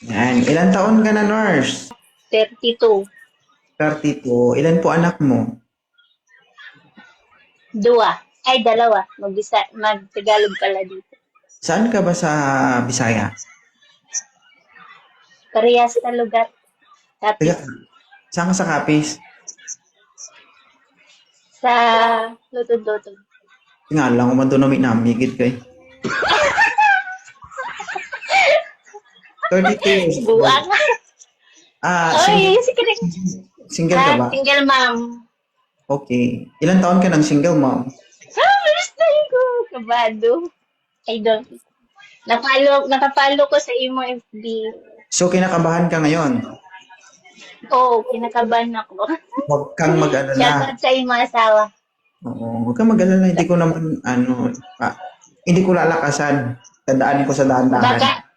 Yan. Ilan taon ka na, nurse? 32. 32. Ilan po anak mo? Dua. Ay, dalawa. Mag-Tagalog pala dito. Saan ka ba sa Bisaya? Parehas na lugar. Taga, Tapos saan ka sa Capiz? sa lutod-lutod. Nga lang, umadunami na, migit kay. 32 years old. Buang. Single, Oy, sige. single ka ba? Single mom. Okay. Ilan taon ka ng single mom? First time ko. Kabado. I don't. Nakapalo ko sa imo FB. So, kinakabahan ka ngayon. Oo, kinakabahan ako. Huwag kang mag-alala. Shoutout sa imo asawa. Oo, huwag kang mag-alala. Hindi ko naman, hindi ko lalakasan. Tandaan ko sa dahan-dahan.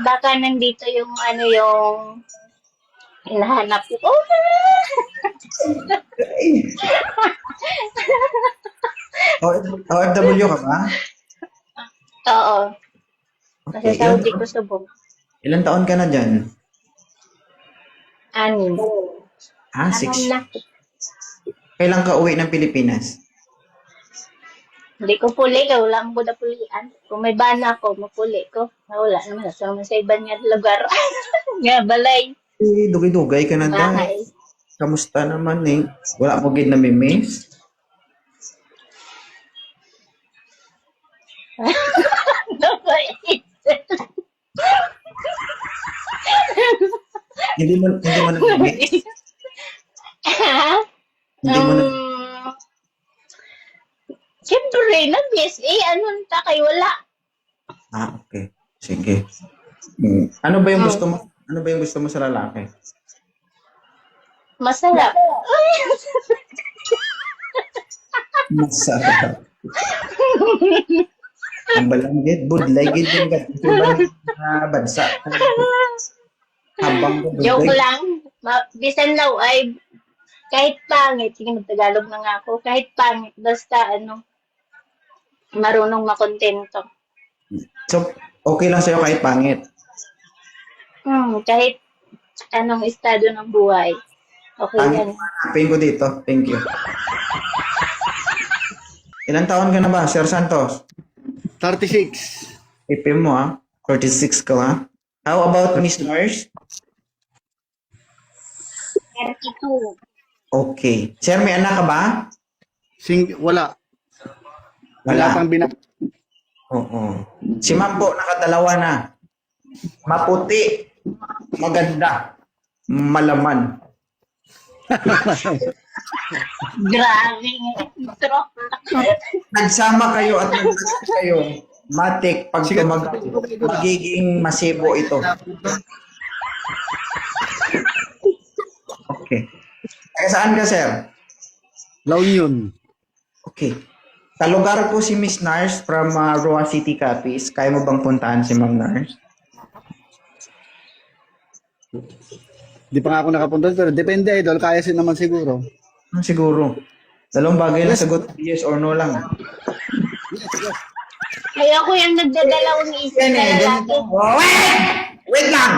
Baka nandito yung hinahanap ko. Oh, OFW ka ba? oo. Nasa Okay. Saudi ko subong. Ilan taon ka na dyan? 6. Six. Anong na? Kailan ka uwi ng Pilipinas? Hindi ko puli ka. Wala ang buda pulian. Kung may bana ako, mapuli ko. Wala naman. Nasa naman sa ibang nga lugar. Nga balay. Dugay-dugay ka na dyan. Bahay. Kamusta naman eh? Wala mo gid na miss? Hindi mo na miss? Hindi mo na Siyempre, nag-miss. Ano ta kay wala. okay. Sige. Ano ba yung gusto mo? Ano ba yung gusto mo sa lalaki? Masarap. Masarap. Ang balanggit, budlay gid yung gatibang bansa. Habang Joke lang. Bisan law ay kahit pangit, sige mag-Tagalog na nga ako, kahit pangit, basta marunong makontento. So, okay lang sa'yo kahit pangit. Kahit anong estado ng buhay. Okay Pangit, yan. hanapin ko dito. Thank you. Ilan taon ka na ba, Sir Santos? 36. Ipim mo 46 ka How about Miss Nurse? 32. Okay. Sir, may anak ka ba? Wala. Wala. Pang Oo. Si Ma'am po, nakadalawa na. Maputi. Maganda. Malaman. Grabe nga. Nagsama kayo at nagsama kayo. Matik, pag magiging masibo ito. Okay. Kaya saan ka, sir? La Union. Okay. Sa lugar ko si Miss Nars from Roa City, Capiz. Kaya mo bang puntahan si Ma'am Nars? Di pa nga ako nakapunta pero depende idol, kaya naman siguro. Siguro. Dalawang bagay na sagot, yes or no lang. Kaya ako yung nagdadalawang isip na lalaki. Wait lang!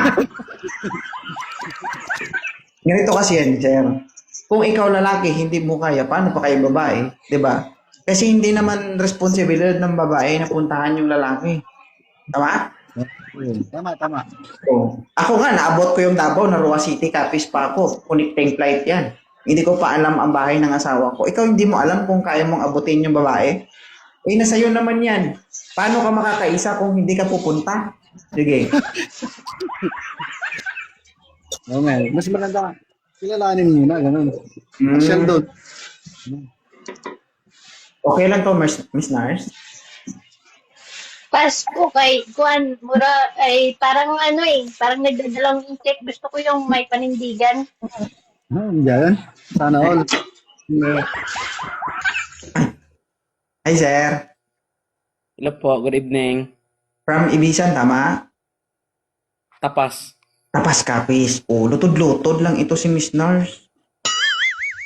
Ganito kasi yan, sir. Kung ikaw lalaki, hindi mo kaya, paano pa kayo babae? 'Di ba? Kasi hindi naman responsibilidad ng babae na puntahan yung lalaki. Tama? Tama. So, ako nga, naabot ko yung Davao na Roa City, Capiz pa ako. Connecting flight yan. Hindi ko pa alam ang bahay ng asawa ko. Ikaw hindi mo alam kung kaya mong abutin yung babae? Nasa iyo naman yan. Paano ka makakaisa kung hindi ka pupunta? Sige. Oo nga. Mas maganda. Kilalanin muna, ganun. Pasyal doon. Okay lang to, Miss Nars? Pasko kay Juan Mura ay parang parang nagdadalawang isip. Gusto ko yung may panindigan. Diyan. Sana all. Hi, sir. Hello po, good evening. From Ibisan, tama? Tapas. Tapas Capiz. Lutod-lutod lang ito si Miss Nars.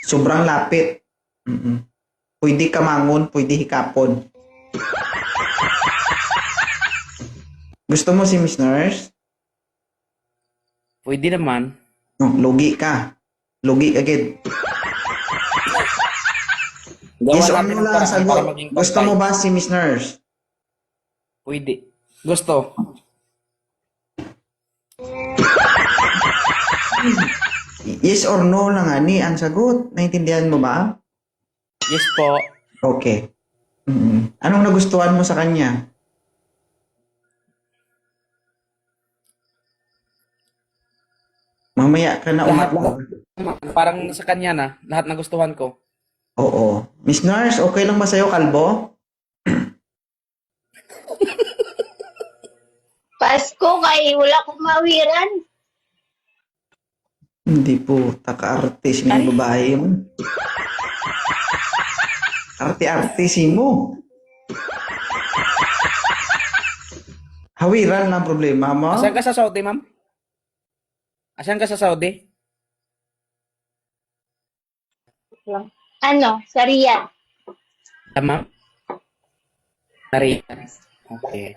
Sobrang lapit. Pwede kamangon, pwede hikapon. Gusto mo si Miss Nurse? Pwede naman. No, lugi ka. Lugi agad. Yes or no lang, sagot. Gusto mo ba si Miss Nurse? Pwede. Gusto. Yes or no lang, ani, ang sagot. Naintindihan mo ba? Yes po. Okay. Anong nagustuhan mo sa kanya? Mamaya ka na Lahat umatla. Parang sa kanya na. Lahat nagustuhan ko. Oo. Miss Nurse, okay lang ba sa'yo, kalbo? Pasko kay wala akong mawiran. Hindi po. Taka-artis mo yung babae mo. Arte-artisin mo. Hawiran lang problema mo. Asan ka sa Saudi, ma'am? Asan ka sa Saudi? Ano, sa Riyadh. Ma'am? Nari. Okay.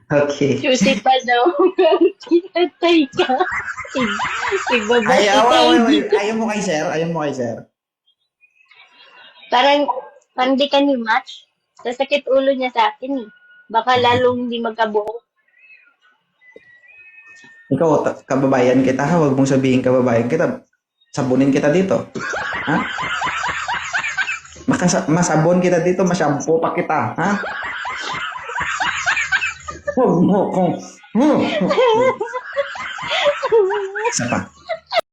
Okay. Susi pa daw. Kinatay ka. Ibabati Ayaw mo kay sir? Ayaw mo kay sir? Parang di ka ni match. Sasakit ulo niya sa akin eh. Baka lalong hindi magkabuo. Ikaw, kababayan kita ha. Huwag mong sabihin kababayan kita. Sabunin kita dito. Ha? Masabon kita dito, masyampo pa kita. Ha? Huwag mo kung... Isa pa.